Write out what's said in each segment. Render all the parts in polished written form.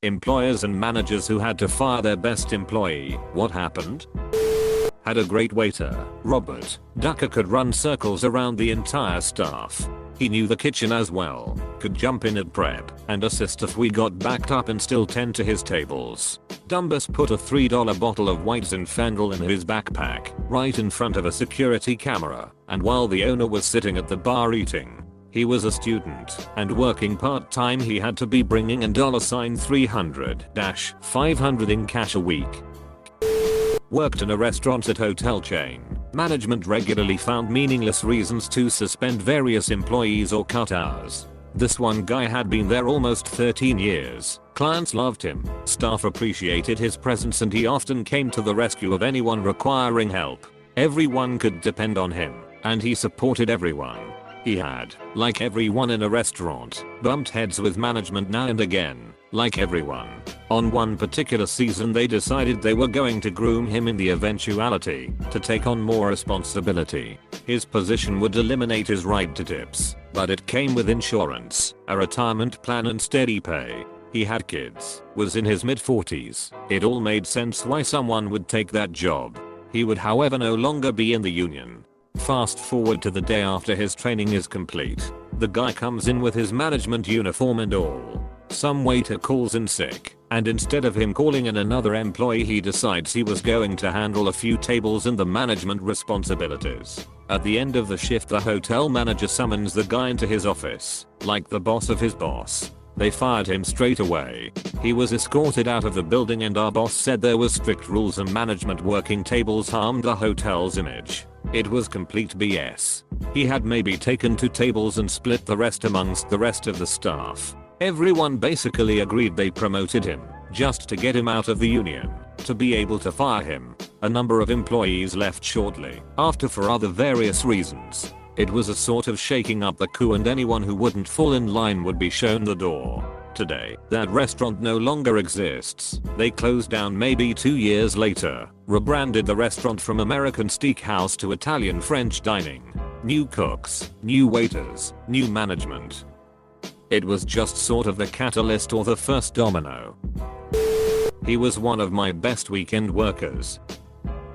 Employers and managers who had to fire their best employee. What happened? Had a great waiter, Robert Ducker, could run circles around the entire staff. He knew the kitchen as well, could jump in at prep and assist if we got backed up and still tend to his tables. Dumbus put a $3 bottle of White Zinfandel in his backpack right in front of a security camera, and while the owner was sitting at the bar eating, he was a student and working part-time. He had to be bringing in $300-500 in cash a week. Worked in a restaurant at hotel chain. Management regularly found meaningless reasons to suspend various employees or cut hours. This one guy had been there almost 13 years. Clients loved him, staff appreciated his presence, and he often came to the rescue of anyone requiring help. Everyone could depend on him, and he supported everyone. He had, like everyone in a restaurant, bumped heads with management now and again, like everyone. On one particular season they decided they were going to groom him in the eventuality to take on more responsibility. His position would eliminate his right to tips, but it came with insurance, a retirement plan and steady pay. He had kids, was in his mid-40s. It all made sense why someone would take that job. He would however no longer be in the union. Fast forward to the day after his training is complete. The guy comes in with his management uniform and all. Some waiter calls in sick, and instead of him calling in another employee, he decides he was going to handle a few tables and the management responsibilities. At the end of the shift, the hotel manager summons the guy into his office, like the boss of his boss. They fired him straight away. He was escorted out of the building, and our boss said there were strict rules and management working tables harmed the hotel's image. It was complete BS. He had maybe taken 2 tables and split the rest amongst the rest of the staff. Everyone basically agreed. They promoted him just to get him out of the union, to be able to fire him. A number of employees left shortly after for other various reasons. It was a sort of shaking up the coup, and anyone who wouldn't fall in line would be shown the door. Today, that restaurant no longer exists. They closed down maybe 2 years later, rebranded the restaurant from American Steakhouse to Italian French dining. New cooks, new waiters, new management. It was just sort of the catalyst or the first domino. He was one of my best weekend workers.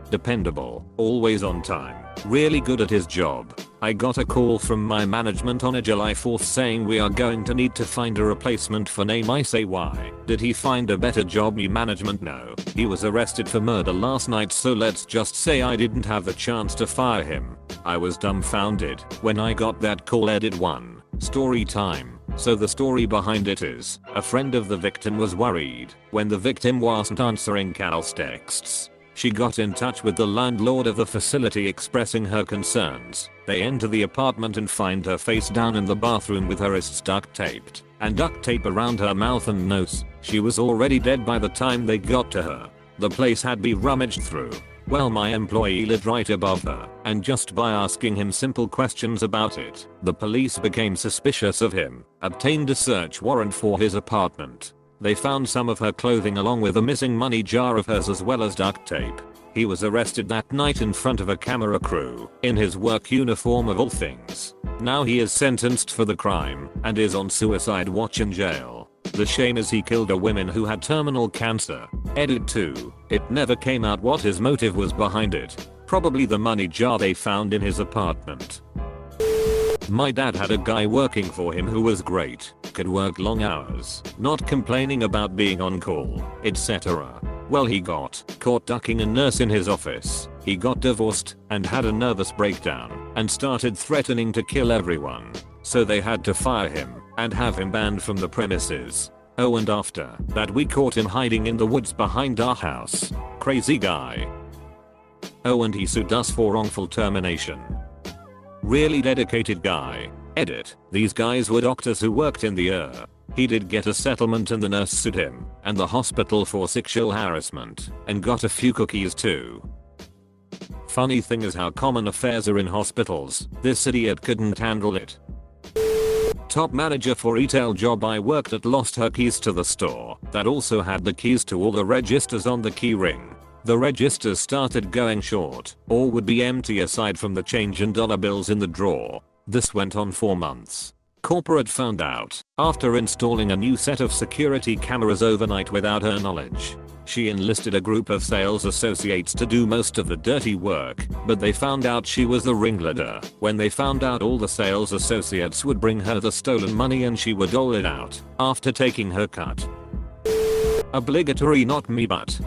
Dependable, always on time, really good at his job. I got a call from my management on a July 4th saying we are going to need to find a replacement for name. I say, why? Did he find a better job? Me management, no. He was arrested for murder last night, so let's just say I didn't have the chance to fire him. I was dumbfounded when I got that call. Edit 1. Story time. So the story behind it is, a friend of the victim was worried when the victim wasn't answering Cal's texts. She got in touch with the landlord of the facility expressing her concerns. They enter the apartment and find her face down in the bathroom with her wrists duct taped and duct tape around her mouth and nose. She was already dead by the time they got to her. The place had been rummaged through. Well, my employee lived right above her, and just by asking him simple questions about it, the police became suspicious of him, obtained a search warrant for his apartment. They found some of her clothing along with a missing money jar of hers as well as duct tape. He was arrested that night in front of a camera crew, in his work uniform of all things. Now he is sentenced for the crime and is on suicide watch in jail. The shame is he killed a woman who had terminal cancer. Edit 2. It never came out what his motive was behind it. Probably the money jar they found in his apartment. My dad had a guy working for him who was great, could work long hours, not complaining about being on call, etc. Well, he got caught ducking a nurse in his office. He got divorced and had a nervous breakdown and started threatening to kill everyone. So they had to fire him and have him banned from the premises. Oh, and after that we caught him hiding in the woods behind our house. Crazy guy. Oh, and he sued us for wrongful termination. Really dedicated guy. Edit. These guys were doctors who worked in the ER. He did get a settlement and the nurse sued him and the hospital for sexual harassment and got a few cookies too. Funny thing is how common affairs are in hospitals. This idiot couldn't handle it. Top manager for retail job I worked at lost her keys to the store that also had the keys to all the registers on the key ring. The registers started going short or would be empty aside from the change and dollar bills in the drawer. This went on for months. Corporate found out after installing a new set of security cameras overnight without her knowledge. She enlisted a group of sales associates to do most of the dirty work, but they found out she was the ringleader. When they found out, all the sales associates would bring her the stolen money and she would dole it out after taking her cut. Obligatory not me but.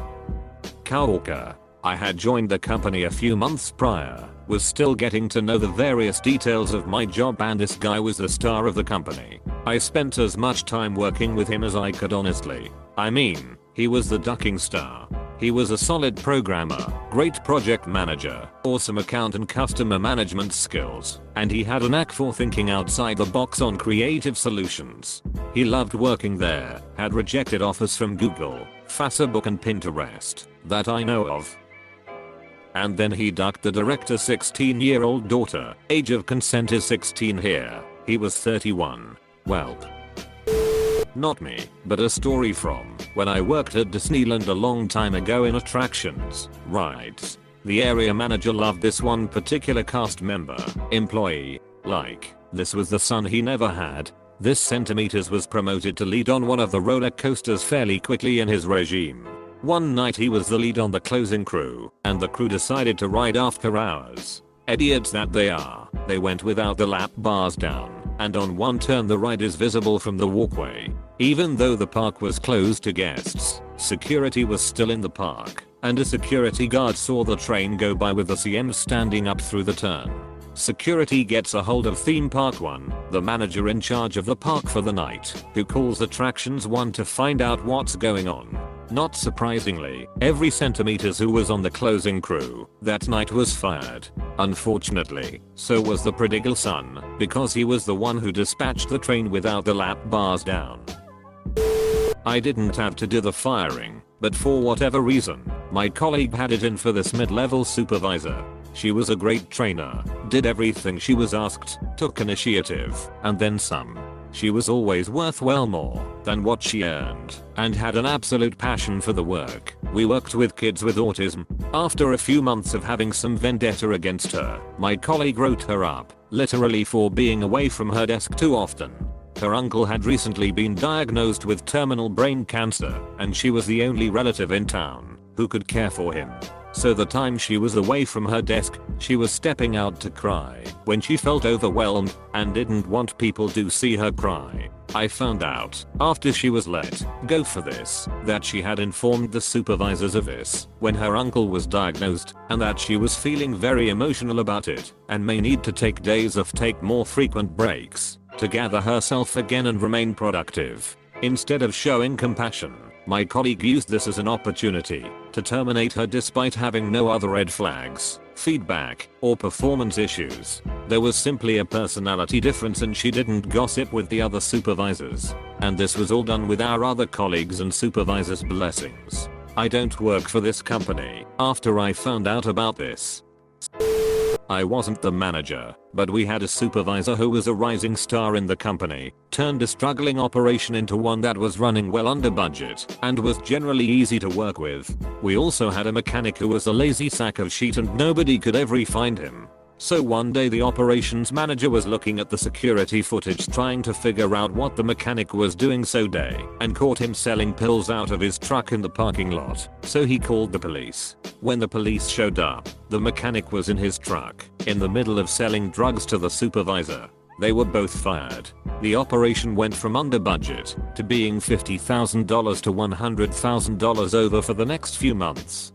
Coworker. I had joined the company a few months prior, was still getting to know the various details of my job, and this guy was the star of the company. I spent as much time working with him as I could honestly. I mean, he was the ducking star. He was a solid programmer, great project manager, awesome account and customer management skills, and he had a knack for thinking outside the box on creative solutions. He loved working there, had rejected offers from Google, Facebook and Pinterest, that I know of. And then he ducked the director's 16-year-old daughter. Age of consent is 16 here. He was 31. Welp. Not me, but a story from when I worked at Disneyland a long time ago in attractions, rides. The area manager loved this one particular cast member, employee. Like, this was the son he never had. This centimeters was promoted to lead on one of the roller coasters fairly quickly in his regime. One night he was the lead on the closing crew, and the crew decided to ride after hours. Idiots that they are, they went without the lap bars down, and on one turn the ride is visible from the walkway. Even though the park was closed to guests, security was still in the park, and a security guard saw the train go by with the CM standing up through the turn. Security gets a hold of Theme Park 1, the manager in charge of the park for the night, who calls Attractions 1 to find out what's going on. Not surprisingly, every centimeters who was on the closing crew that night was fired. Unfortunately, so was the prodigal son, because he was the one who dispatched the train without the lap bars down. I didn't have to do the firing, but for whatever reason, my colleague had it in for this mid-level supervisor. She was a great trainer, did everything she was asked, took initiative, and then some. She was always worth well more than what she earned, and had an absolute passion for the work. We worked with kids with autism. After a few months of having some vendetta against her, my colleague wrote her up, literally for being away from her desk too often. Her uncle had recently been diagnosed with terminal brain cancer, and she was the only relative in town who could care for him. So the time she was away from her desk, she was stepping out to cry when she felt overwhelmed and didn't want people to see her cry. I found out, after she was let go for this, that she had informed the supervisors of this when her uncle was diagnosed, and that she was feeling very emotional about it and may need to take days off, take more frequent breaks to gather herself again and remain productive. Instead of showing compassion, my colleague used this as an opportunity to terminate her despite having no other red flags, feedback, or performance issues. There was simply a personality difference and she didn't gossip with the other supervisors. And this was all done with our other colleagues and supervisors' blessings. I don't work for this company after I found out about this. I wasn't the manager, but we had a supervisor who was a rising star in the company, turned a struggling operation into one that was running well under budget, and was generally easy to work with. We also had a mechanic who was a lazy sack of shit and nobody could ever find him. So one day the operations manager was looking at the security footage trying to figure out what the mechanic was doing so day, and caught him selling pills out of his truck in the parking lot. So he called the police. When the police showed up, the mechanic was in his truck, in the middle of selling drugs to the supervisor. They were both fired. The operation went from under budget to being $50,000 to $100,000 over for the next few months.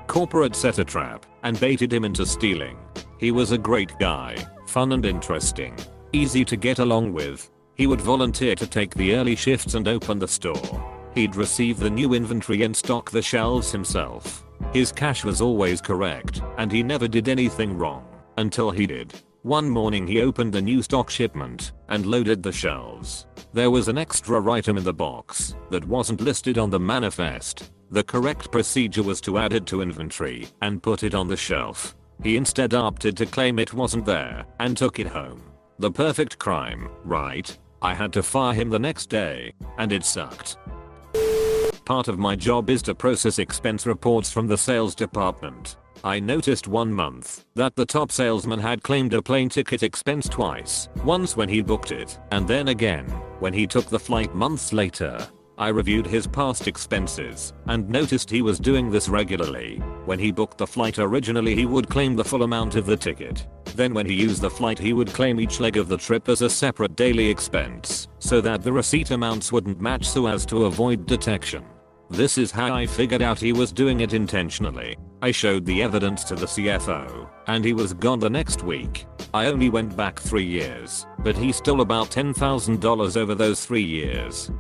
Corporate set a trap and baited him into stealing. He was a great guy, fun and interesting, easy to get along with. He would volunteer to take the early shifts and open the store. He'd receive the new inventory and stock the shelves himself. His cash was always correct, and he never did anything wrong, until he did. One morning he opened the new stock shipment and loaded the shelves. There was an extra item in the box that wasn't listed on the manifest. The correct procedure was to add it to inventory and put it on the shelf. He instead opted to claim it wasn't there and took it home. The perfect crime, right? I had to fire him the next day, and it sucked. Part of my job is to process expense reports from the sales department. I noticed one month that the top salesman had claimed a plane ticket expense twice, once when he booked it, and then again when he took the flight months later. I reviewed his past expenses and noticed he was doing this regularly. When he booked the flight originally, he would claim the full amount of the ticket. Then when he used the flight, he would claim each leg of the trip as a separate daily expense so that the receipt amounts wouldn't match, so as to avoid detection. This is how I figured out he was doing it intentionally. I showed the evidence to the CFO, and he was gone the next week. I only went back 3 years, but he stole about $10,000 over those 3 years.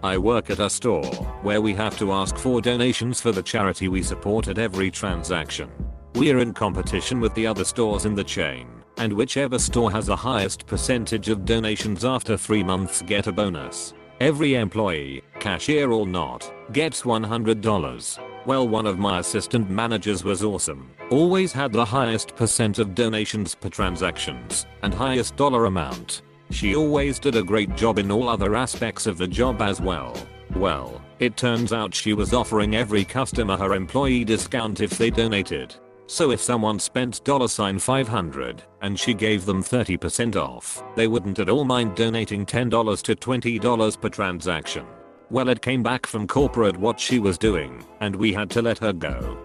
I work at a store where we have to ask for donations for the charity we support at every transaction. We are in competition with the other stores in the chain, and whichever store has the highest percentage of donations after 3 months get a bonus. Every employee, cashier or not, gets $100. Well, one of my assistant managers was awesome. Always had the highest percent of donations per transactions and highest dollar amount. She always did a great job in all other aspects of the job as well. Well, it turns out she was offering every customer her employee discount if they donated. So if someone spent $500 and she gave them 30% off, they wouldn't at all mind donating $10 to $20 per transaction. Well, it came back from corporate what she was doing, and we had to let her go.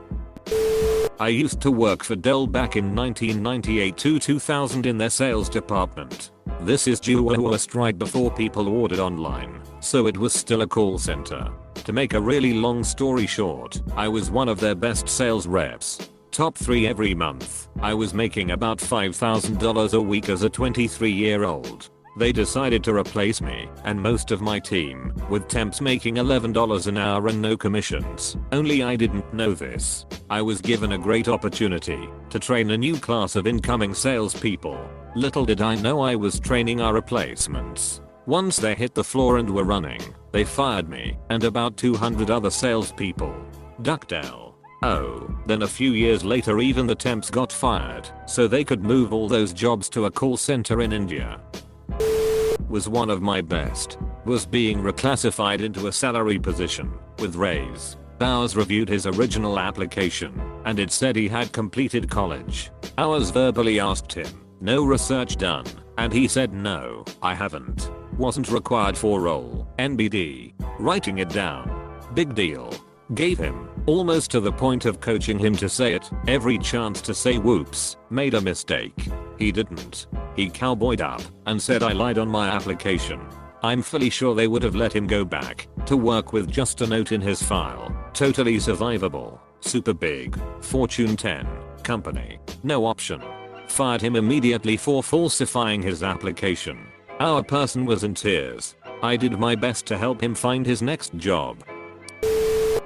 I used to work for Dell back in 1998 to 2000 in their sales department. This is due to a strike before people ordered online, so it was still a call center. To make a really long story short, I was one of their best sales reps. Top 3 every month. I was making about $5,000 a week as a 23-year-old. They decided to replace me and most of my team, with temps making $11 an hour and no commissions. Only I didn't know this. I was given a great opportunity to train a new class of incoming salespeople. Little did I know I was training our replacements. Once they hit the floor and were running, they fired me and about 200 other salespeople. Duckdale. Oh, then a few years later even the temps got fired so they could move all those jobs to a call center in India. Was one of my best. Was being reclassified into a salary position with raise. Bowers reviewed his original application and it said he had completed college. Bowers verbally asked him, "No research done?" And he said, "No, I haven't. Wasn't required for role, NBD." Writing it down. Big deal. Gave him, almost to the point of coaching him to say it, every chance to say whoops, made a mistake. He didn't. He cowboyed up and said, "I lied on my application." I'm fully sure they would have let him go back to work with just a note in his file. Totally survivable. Super big. Fortune 10 company. No option. Fired him immediately for falsifying his application. Our person was in tears. I did my best to help him find his next job.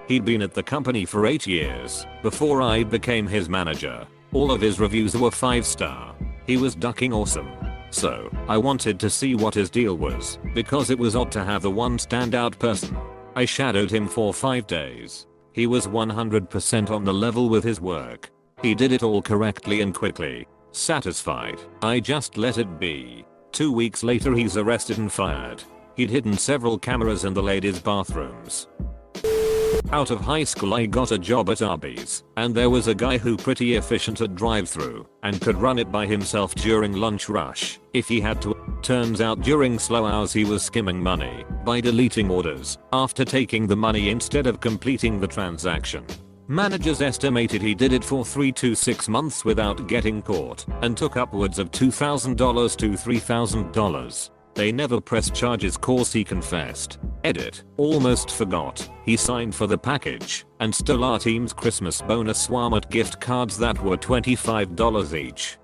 He'd been at the company for 8 years before I became his manager. All of his reviews were 5-star. He was ducking awesome. So, I wanted to see what his deal was, because it was odd to have the one standout person. I shadowed him for 5 days. He was 100% on the level with his work. He did it all correctly and quickly. Satisfied, I just let it be. 2 weeks later he's arrested and fired. He'd hidden several cameras in the ladies' bathrooms. Out of high school I got a job at Arby's, and there was a guy who pretty efficient at drive-thru and could run it by himself during lunch rush if he had to. Turns out during slow hours he was skimming money by deleting orders after taking the money instead of completing the transaction. Managers estimated he did it for 3 to 6 months without getting caught and took upwards of $2,000 to $3,000. They never pressed charges cause he confessed. Edit. Almost forgot. He signed for the package and stole our team's Christmas bonus Walmart gift cards that were $25 each.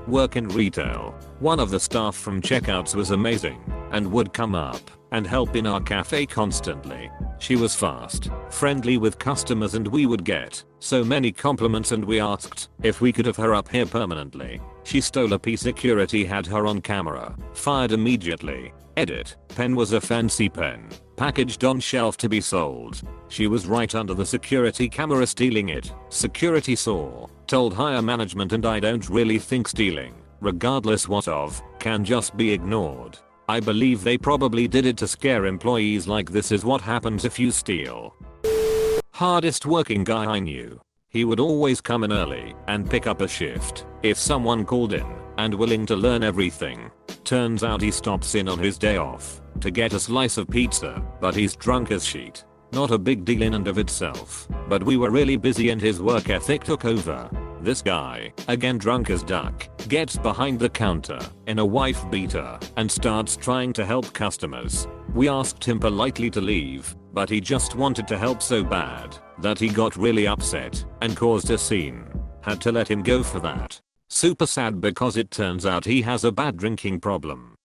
Work in retail. One of the staff from checkouts was amazing and would come up and help in our cafe constantly. She was fast, friendly with customers, and we would get so many compliments, and we asked if we could have her up here permanently. She stole a P. Security had her on camera. Fired immediately. Edit. Pen was a fancy pen, packaged on shelf to be sold. She was right under the security camera stealing it. Security saw, told higher management, and I don't really think stealing, regardless what of, can just be ignored. I believe they probably did it to scare employees like this is what happens if you steal. Hardest working guy I knew. He would always come in early and pick up a shift if someone called in and willing to learn everything. Turns out he stops in on his day off to get a slice of pizza, but he's drunk as shit. Not a big deal in and of itself, but we were really busy and his work ethic took over. This guy, again drunk as duck, gets behind the counter in a wife beater and starts trying to help customers. We asked him politely to leave, but he just wanted to help so bad that he got really upset and caused a scene. Had to let him go for that. Super sad because it turns out he has a bad drinking problem.